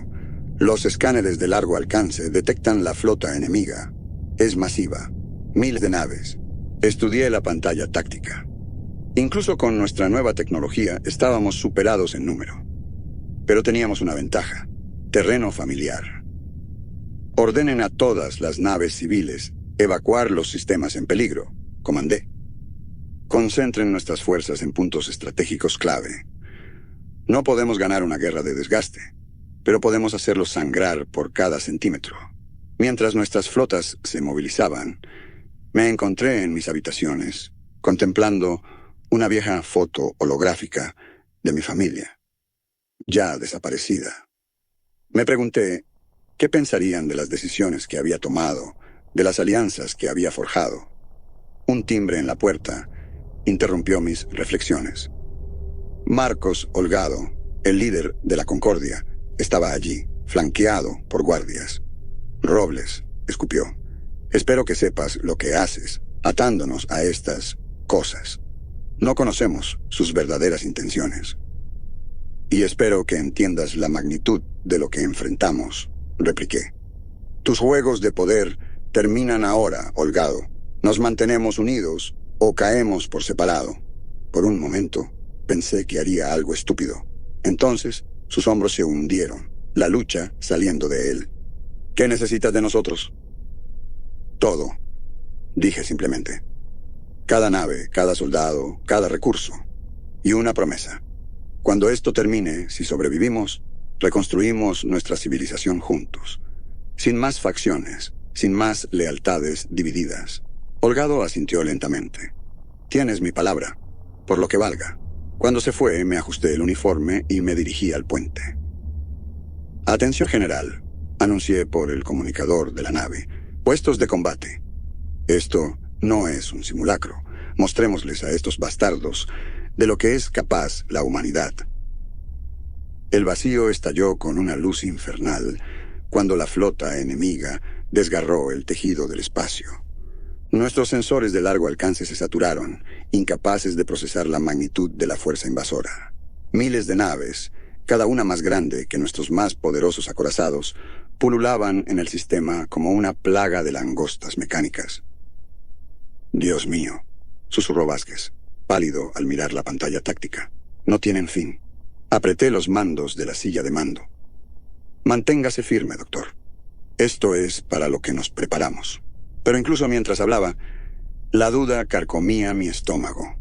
los escáneres de largo alcance detectan la flota enemiga. Es masiva, miles de naves. Estudié la pantalla táctica. Incluso con nuestra nueva tecnología estábamos superados en número. Pero teníamos una ventaja, terreno familiar. Ordenen a todas las naves civiles evacuar los sistemas en peligro, comandé. Concentren nuestras fuerzas en puntos estratégicos clave. No podemos ganar una guerra de desgaste, pero podemos hacerlo sangrar por cada centímetro. Mientras nuestras flotas se movilizaban, me encontré en mis habitaciones, contemplando una vieja foto holográfica de mi familia, ya desaparecida. Me pregunté, ¿qué pensarían de las decisiones que había tomado, de las alianzas que había forjado? Un timbre en la puerta interrumpió mis reflexiones. Marcos Holgado, el líder de la Concordia, estaba allí, flanqueado por guardias. Robles, escupió, espero que sepas lo que haces, atándonos a estas cosas. No conocemos sus verdaderas intenciones. Y espero que entiendas la magnitud de lo que enfrentamos, repliqué. Tus juegos de poder terminan ahora, Holgado. Nos mantenemos unidos o caemos por separado. Por un momento, pensé que haría algo estúpido. Entonces, sus hombros se hundieron, la lucha saliendo de él. ¿Qué necesitas de nosotros? Todo, dije simplemente. Cada nave, cada soldado, cada recurso. Y una promesa. Cuando esto termine, si sobrevivimos, reconstruimos nuestra civilización juntos. Sin más facciones, sin más lealtades divididas. Holgado asintió lentamente. Tienes mi palabra, por lo que valga. Cuando se fue, me ajusté el uniforme y me dirigí al puente. Atención general, anuncié por el comunicador de la nave. Puestos de combate. Esto no es un simulacro. Mostrémosles a estos bastardos de lo que es capaz la humanidad. El vacío estalló con una luz infernal cuando la flota enemiga desgarró el tejido del espacio. Nuestros sensores de largo alcance se saturaron, incapaces de procesar la magnitud de la fuerza invasora. Miles de naves, cada una más grande que nuestros más poderosos acorazados, pululaban en el sistema como una plaga de langostas mecánicas. Dios mío, susurró Vázquez, pálido al mirar la pantalla táctica. No tienen fin. Apreté los mandos de la silla de mando. Manténgase firme, doctor. Esto es para lo que nos preparamos. Pero incluso mientras hablaba, la duda carcomía mi estómago.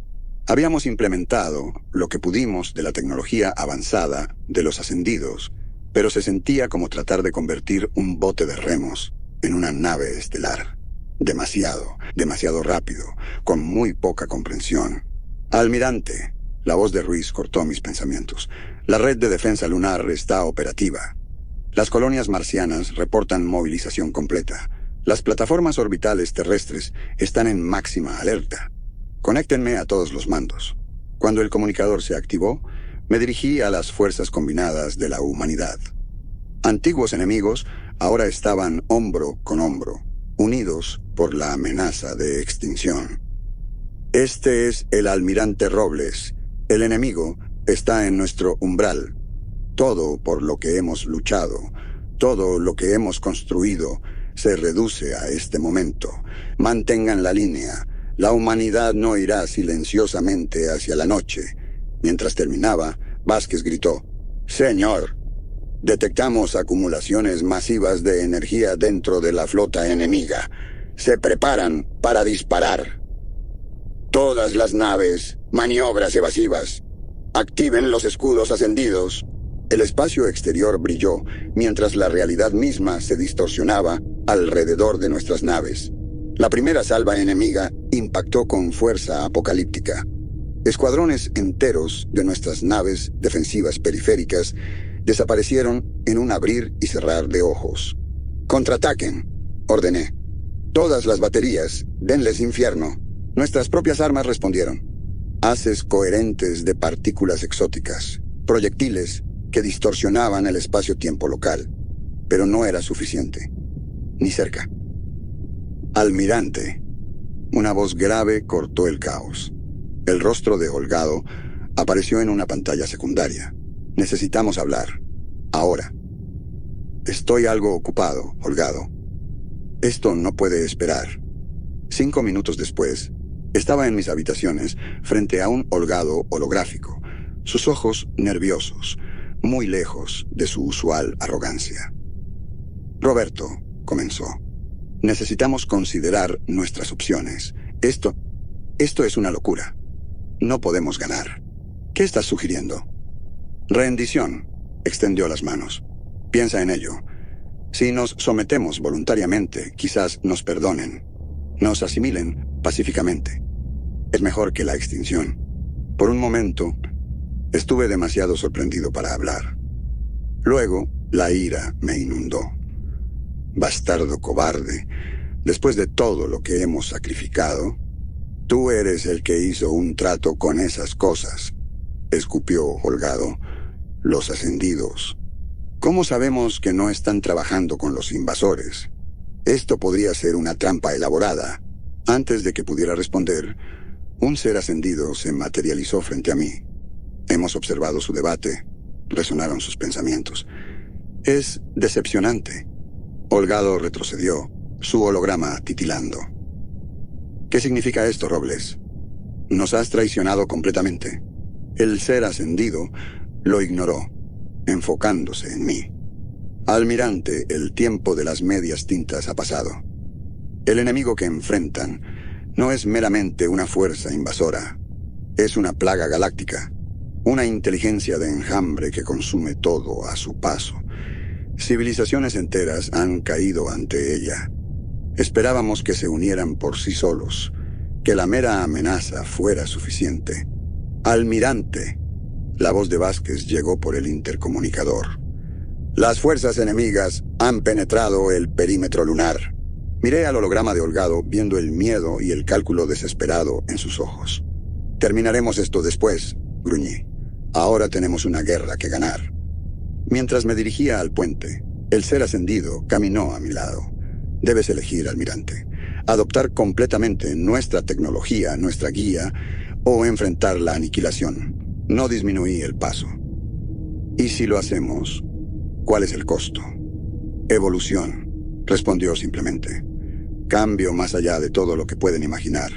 Habíamos implementado lo que pudimos de la tecnología avanzada de los ascendidos, pero se sentía como tratar de convertir un bote de remos en una nave estelar. Demasiado rápido, con muy poca comprensión. Almirante, la voz de Ruiz cortó mis pensamientos. La red de defensa lunar está operativa. Las colonias marcianas reportan movilización completa. Las plataformas orbitales terrestres están en máxima alerta. Conéctenme a todos los mandos. Cuando el comunicador se activó, me dirigí a las fuerzas combinadas de la humanidad. Antiguos enemigos ahora estaban hombro con hombro, unidos por la amenaza de extinción. Este es el almirante Robles. El enemigo está en nuestro umbral. Todo por lo que hemos luchado, todo lo que hemos construido, se reduce a este momento. Mantengan la línea. La humanidad no irá silenciosamente hacia la noche. Mientras terminaba, Vázquez gritó: «Señor, detectamos acumulaciones masivas de energía dentro de la flota enemiga. Se preparan para disparar. Todas las naves, maniobras evasivas. Activen los escudos ascendidos». El espacio exterior brilló, mientras la realidad misma se distorsionaba alrededor de nuestras naves. La primera salva enemiga impactó con fuerza apocalíptica. Escuadrones enteros de nuestras naves defensivas periféricas desaparecieron en un abrir y cerrar de ojos. «Contraataquen», ordené. «Todas las baterías, denles infierno». Nuestras propias armas respondieron. Haces coherentes de partículas exóticas, proyectiles que distorsionaban el espacio-tiempo local, pero no era suficiente, ni cerca. «Almirante», una voz grave cortó el caos. El rostro de Holgado apareció en una pantalla secundaria. «Necesitamos hablar. Ahora». «Estoy algo ocupado, Holgado. Esto no puede esperar». 5 minutos después, estaba en mis habitaciones frente a un Holgado holográfico, sus ojos nerviosos, muy lejos de su usual arrogancia. «Roberto», comenzó, «necesitamos considerar nuestras opciones. Esto es una locura. No podemos ganar. ¿Qué estás sugiriendo?» «Rendición», extendió las manos. «Piensa en ello. Si nos sometemos voluntariamente, quizás nos perdonen. Nos asimilen pacíficamente. Es mejor que la extinción». Por un momento, estuve demasiado sorprendido para hablar. Luego, la ira me inundó. «Bastardo cobarde, después de todo lo que hemos sacrificado, tú eres el que hizo un trato con esas cosas», escupió Holgado. «Los ascendidos. ¿Cómo sabemos que no están trabajando con los invasores? Esto podría ser una trampa elaborada». Antes de que pudiera responder, un ser ascendido se materializó frente a mí. Hemos observado su debate. Resonaron sus pensamientos. «Es decepcionante». Holgado retrocedió, su holograma titilando. ¿Qué significa esto, Robles? Nos has traicionado completamente. El ser ascendido lo ignoró, enfocándose en mí. Almirante, el tiempo de las medias tintas ha pasado. El enemigo que enfrentan no es meramente una fuerza invasora. Es una plaga galáctica, una inteligencia de enjambre que consume todo a su paso. Civilizaciones enteras han caído ante ella. Esperábamos que se unieran por sí solos, que la mera amenaza fuera suficiente. Almirante, la voz de Vázquez llegó por el intercomunicador. Las fuerzas enemigas han penetrado el perímetro lunar. Miré al holograma de Holgado, viendo el miedo y el cálculo desesperado en sus ojos. Terminaremos esto después, gruñí. Ahora tenemos una guerra que ganar. Mientras me dirigía al puente, el ser ascendido caminó a mi lado. Debes elegir, almirante. Adoptar completamente nuestra tecnología, nuestra guía, o enfrentar la aniquilación. No disminuí el paso. ¿Y si lo hacemos? ¿Cuál es el costo? Evolución, respondió simplemente. Cambio más allá de todo lo que pueden imaginar.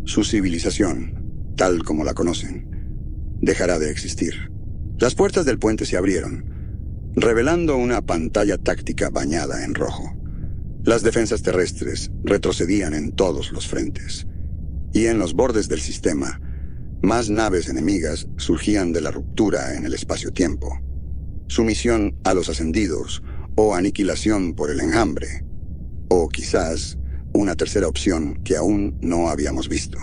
Su civilización, tal como la conocen, dejará de existir. Las puertas del puente se abrieron, revelando una pantalla táctica bañada en rojo. Las defensas terrestres retrocedían en todos los frentes, y en los bordes del sistema, más naves enemigas surgían de la ruptura en el espacio-tiempo. Sumisión a los ascendidos o aniquilación por el enjambre, o quizás una tercera opción que aún no habíamos visto.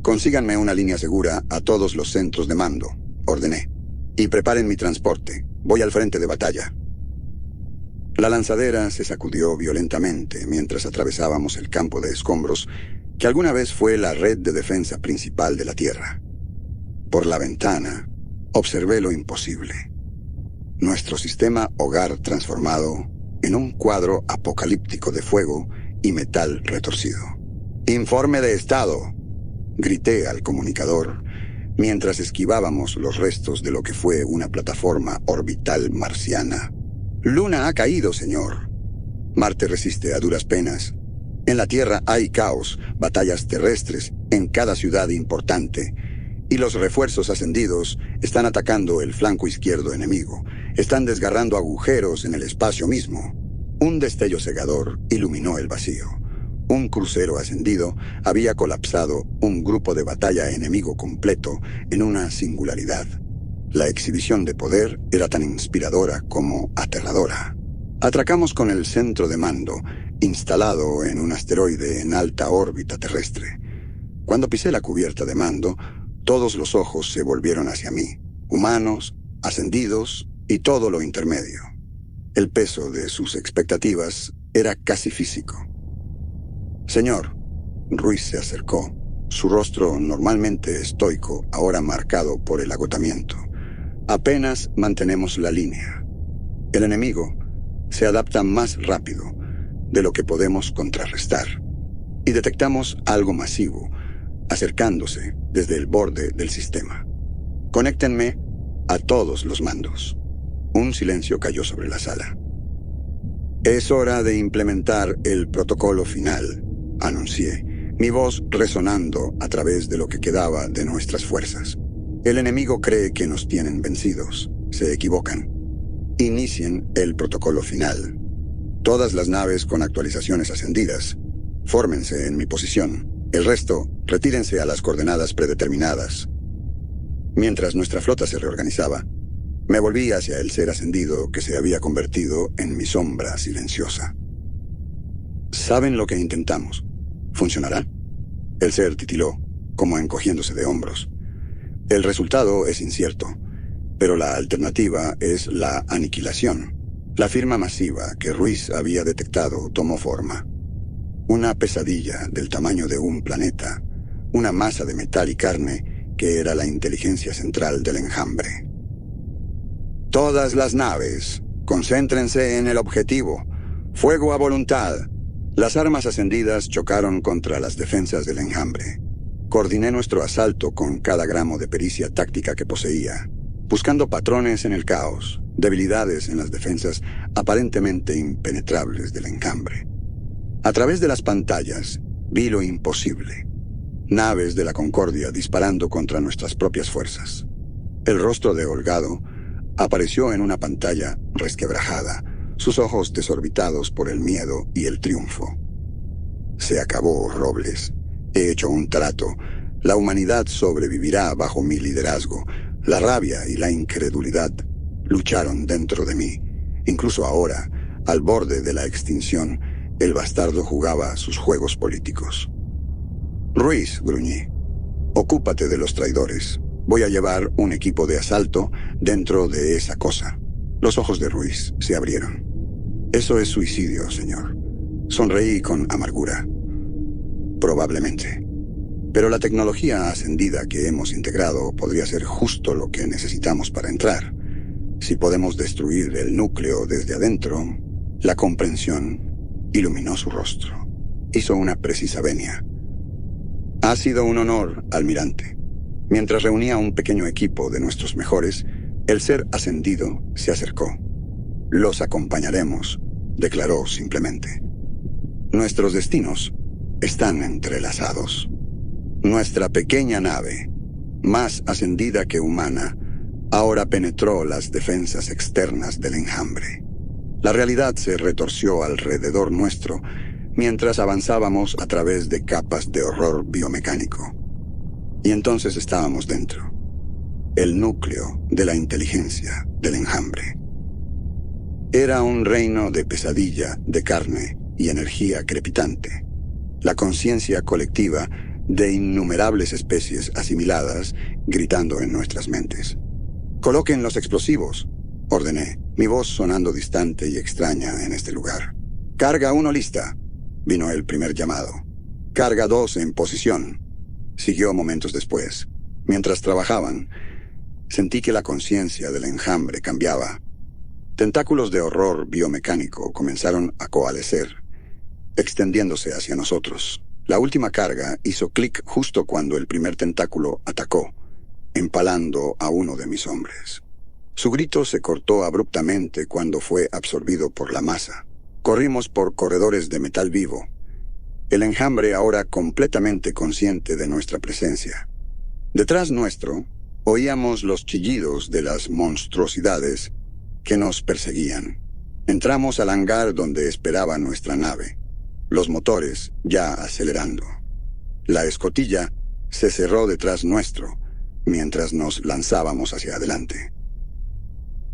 Consíganme una línea segura a todos los centros de mando, ordené, y preparen mi transporte. Voy al frente de batalla. La lanzadera se sacudió violentamente mientras atravesábamos el campo de escombros que alguna vez fue la red de defensa principal de la Tierra. Por la ventana, observé lo imposible. Nuestro sistema hogar transformado en un cuadro apocalíptico de fuego y metal retorcido. «Informe de estado», grité al comunicador, mientras esquivábamos los restos de lo que fue una plataforma orbital marciana. «Luna ha caído, señor. Marte resiste a duras penas. En la Tierra hay caos, batallas terrestres en cada ciudad importante, y los refuerzos ascendidos están atacando el flanco izquierdo enemigo. Están desgarrando agujeros en el espacio mismo». Un destello cegador iluminó el vacío. Un crucero ascendido había colapsado un grupo de batalla enemigo completo en una singularidad. La exhibición de poder era tan inspiradora como aterradora. Atracamos con el centro de mando, instalado en un asteroide en alta órbita terrestre. Cuando pisé la cubierta de mando, todos los ojos se volvieron hacia mí, humanos, ascendidos y todo lo intermedio. El peso de sus expectativas era casi físico. «Señor», Ruiz se acercó, su rostro normalmente estoico, ahora marcado por el agotamiento. «Apenas mantenemos la línea. El enemigo se adapta más rápido de lo que podemos contrarrestar. Y detectamos algo masivo, acercándose desde el borde del sistema. Conéctenme a todos los mandos». Un silencio cayó sobre la sala. «Es hora de implementar el protocolo final», anuncié, mi voz resonando a través de lo que quedaba de nuestras fuerzas. «El enemigo cree que nos tienen vencidos. Se equivocan. Inicien el protocolo final. Todas las naves con actualizaciones ascendidas, fórmense en mi posición. El resto, retírense a las coordenadas predeterminadas». Mientras nuestra flota se reorganizaba, me volví hacia el ser ascendido que se había convertido en mi sombra silenciosa. «¿Saben lo que intentamos? ¿Funcionará?». El ser titiló, como encogiéndose de hombros. «El resultado es incierto, pero la alternativa es la aniquilación». La firma masiva que Ruiz había detectado tomó forma. Una pesadilla del tamaño de un planeta, una masa de metal y carne que era la inteligencia central del enjambre. «Todas las naves, concéntrense en el objetivo. Fuego a voluntad». Las armas ascendidas chocaron contra las defensas del enjambre. Coordiné nuestro asalto con cada gramo de pericia táctica que poseía, buscando patrones en el caos, debilidades en las defensas aparentemente impenetrables del enjambre. A través de las pantallas vi lo imposible. Naves de la Concordia disparando contra nuestras propias fuerzas. El rostro de Holgado apareció en una pantalla resquebrajada, sus ojos desorbitados por el miedo y el triunfo. Se acabó, Robles. He hecho un trato. La humanidad sobrevivirá bajo mi liderazgo. La rabia y la incredulidad lucharon dentro de mí. Incluso ahora, al borde de la extinción, el bastardo jugaba sus juegos políticos. Ruiz, gruñí, ocúpate de los traidores. Voy a llevar un equipo de asalto dentro de esa cosa. Los ojos de Ruiz se abrieron. Eso es suicidio, señor. Sonreí con amargura. Probablemente. Pero la tecnología ascendida que hemos integrado podría ser justo lo que necesitamos para entrar. Si podemos destruir el núcleo desde adentro, la comprensión iluminó su rostro. Hizo una precisa venia. Ha sido un honor, almirante. Mientras reunía un pequeño equipo de nuestros mejores, el ser ascendido se acercó. Los acompañaremos, declaró simplemente. Nuestros destinos están entrelazados. Nuestra pequeña nave, más ascendida que humana, ahora penetró las defensas externas del enjambre. La realidad se retorció alrededor nuestro mientras avanzábamos a través de capas de horror biomecánico. Y entonces estábamos dentro. El núcleo de la inteligencia del enjambre. Era un reino de pesadilla, de carne y energía crepitante. La conciencia colectiva de innumerables especies asimiladas gritando en nuestras mentes. «Coloquen los explosivos», ordené, mi voz sonando distante y extraña en este lugar. «Carga 1 lista», vino el primer llamado. «Carga 2 en posición», siguió momentos después. Mientras trabajaban, sentí que la conciencia del enjambre cambiaba. Tentáculos de horror biomecánico comenzaron a coalescer, extendiéndose hacia nosotros. La última carga hizo clic justo cuando el primer tentáculo atacó, empalando a uno de mis hombres. Su grito se cortó abruptamente cuando fue absorbido por la masa. Corrimos por corredores de metal vivo, el enjambre ahora completamente consciente de nuestra presencia. Detrás nuestro, oíamos los chillidos de las monstruosidades que nos perseguían. Entramos al hangar donde esperaba nuestra nave, los motores ya acelerando. La escotilla se cerró detrás nuestro mientras nos lanzábamos hacia adelante.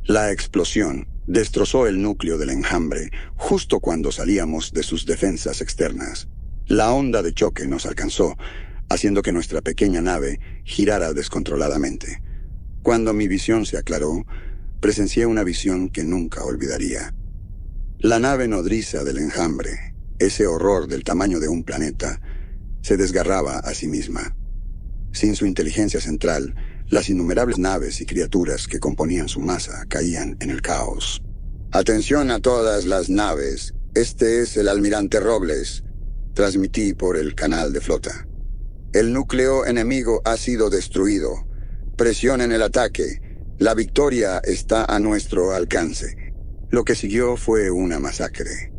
La explosión destrozó el núcleo del enjambre justo cuando salíamos de sus defensas externas. La onda de choque nos alcanzó, haciendo que nuestra pequeña nave girara descontroladamente. Cuando mi visión se aclaró, presencié una visión que nunca olvidaría. La nave nodriza del enjambre, ese horror del tamaño de un planeta, se desgarraba a sí misma. Sin su inteligencia central, las innumerables naves y criaturas que componían su masa caían en el caos. «Atención a todas las naves. Este es el almirante Robles», transmití por el canal de flota. «El núcleo enemigo ha sido destruido. Presionen el ataque. La victoria está a nuestro alcance». Lo que siguió fue una masacre.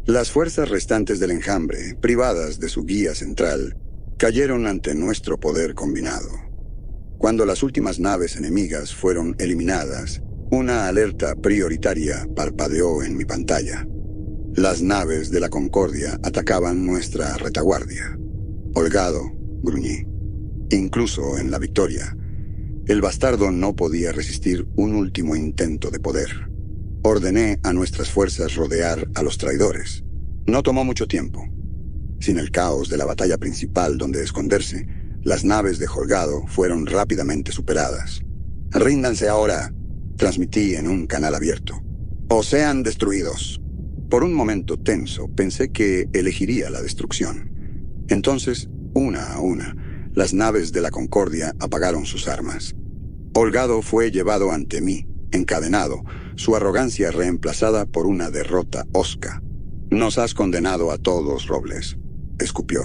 Las fuerzas restantes del enjambre, privadas de su guía central, cayeron ante nuestro poder combinado. Cuando las últimas naves enemigas fueron eliminadas, una alerta prioritaria parpadeó en mi pantalla. Las naves de la Concordia atacaban nuestra retaguardia. Holgado, gruñí. Incluso en la victoria, el bastardo no podía resistir un último intento de poder. Ordené a nuestras fuerzas rodear a los traidores. No tomó mucho tiempo. Sin el caos de la batalla principal donde esconderse, las naves de Holgado fueron rápidamente superadas. «Ríndanse ahora», transmití en un canal abierto. «O sean destruidos». Por un momento tenso, pensé que elegiría la destrucción. Entonces, una a una, las naves de la Concordia apagaron sus armas. Holgado fue llevado ante mí, encadenado, su arrogancia reemplazada por una derrota hosca. «Nos has condenado a todos, Robles», escupió.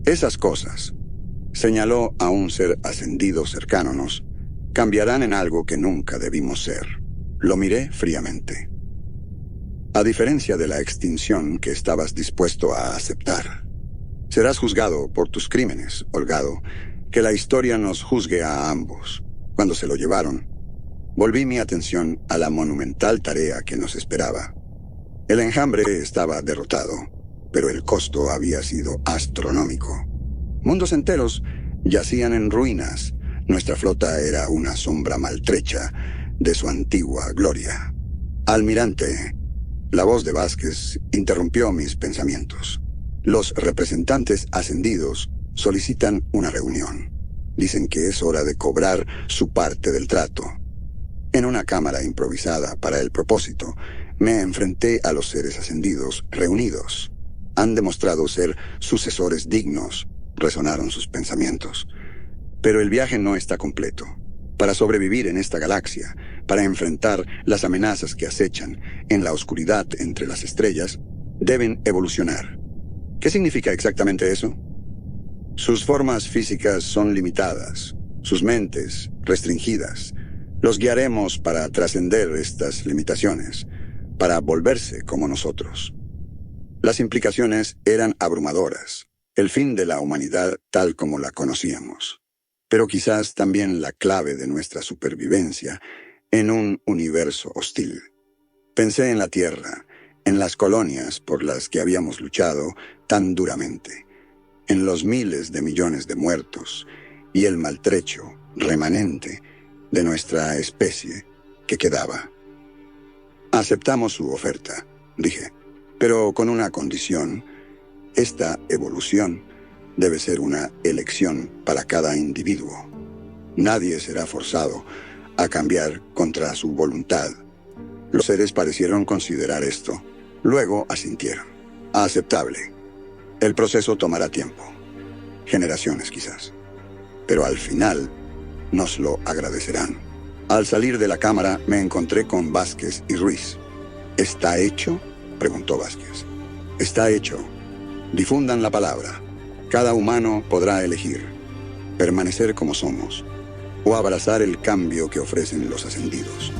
«Esas cosas», señaló a un ser ascendido cercánonos, «cambiarán en algo que nunca debimos ser». Lo miré fríamente. A diferencia de la extinción que estabas dispuesto a aceptar. Serás juzgado por tus crímenes, holgado. Que la historia nos juzgue a ambos. Cuando se lo llevaron, volví mi atención a la monumental tarea que nos esperaba. El enjambre estaba derrotado, pero el costo había sido astronómico. Mundos enteros yacían en ruinas. Nuestra flota era una sombra maltrecha de su antigua gloria. Almirante, la voz de Vázquez interrumpió mis pensamientos. Los representantes ascendidos solicitan una reunión. Dicen que es hora de cobrar su parte del trato. En una cámara improvisada para el propósito, me enfrenté a los seres ascendidos reunidos. Han demostrado ser sucesores dignos, resonaron sus pensamientos. Pero el viaje no está completo. Para sobrevivir en esta galaxia, para enfrentar las amenazas que acechan en la oscuridad entre las estrellas, deben evolucionar. ¿Qué significa exactamente eso? Sus formas físicas son limitadas, sus mentes restringidas. Los guiaremos para trascender estas limitaciones, para volverse como nosotros. Las implicaciones eran abrumadoras, el fin de la humanidad tal como la conocíamos, pero quizás también la clave de nuestra supervivencia en un universo hostil. Pensé en la Tierra, en las colonias por las que habíamos luchado tan duramente, en los miles de millones de muertos y el maltrecho remanente de nuestra especie que quedaba. Aceptamos su oferta, dije, pero con una condición. Esta evolución debe ser una elección para cada individuo. Nadie será forzado a cambiar contra su voluntad. Los seres parecieron considerar esto. Luego asintieron. Aceptable. El proceso tomará tiempo. Generaciones quizás. Pero al final nos lo agradecerán. Al salir de la cámara me encontré con Vázquez y Ruiz. ¿Está hecho?, preguntó Vázquez. Está hecho. Difundan la palabra. Cada humano podrá elegir permanecer como somos o abrazar el cambio que ofrecen los ascendidos.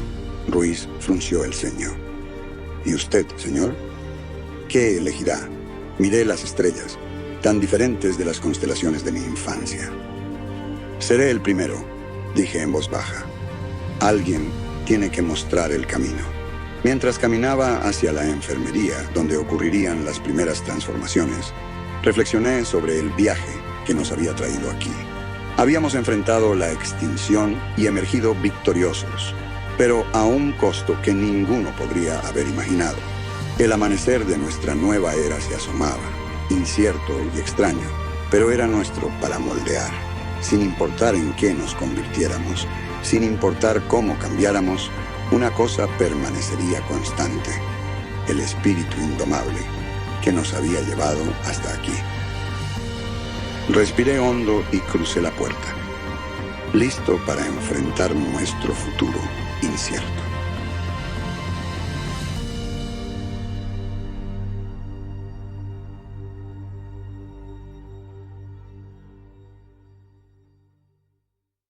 Ruiz frunció el ceño. ¿Y usted, señor? ¿Qué elegirá? Miré las estrellas, tan diferentes de las constelaciones de mi infancia. Seré el primero, dije en voz baja. Alguien tiene que mostrar el camino. Mientras caminaba hacia la enfermería, donde ocurrirían las primeras transformaciones, reflexioné sobre el viaje que nos había traído aquí. Habíamos enfrentado la extinción y emergido victoriosos, pero a un costo que ninguno podría haber imaginado. El amanecer de nuestra nueva era se asomaba, incierto y extraño, pero era nuestro para moldear. Sin importar en qué nos convirtiéramos, sin importar cómo cambiáramos, una cosa permanecería constante: el espíritu indomable que nos había llevado hasta aquí. Respiré hondo y crucé la puerta, listo para enfrentar nuestro futuro incierto.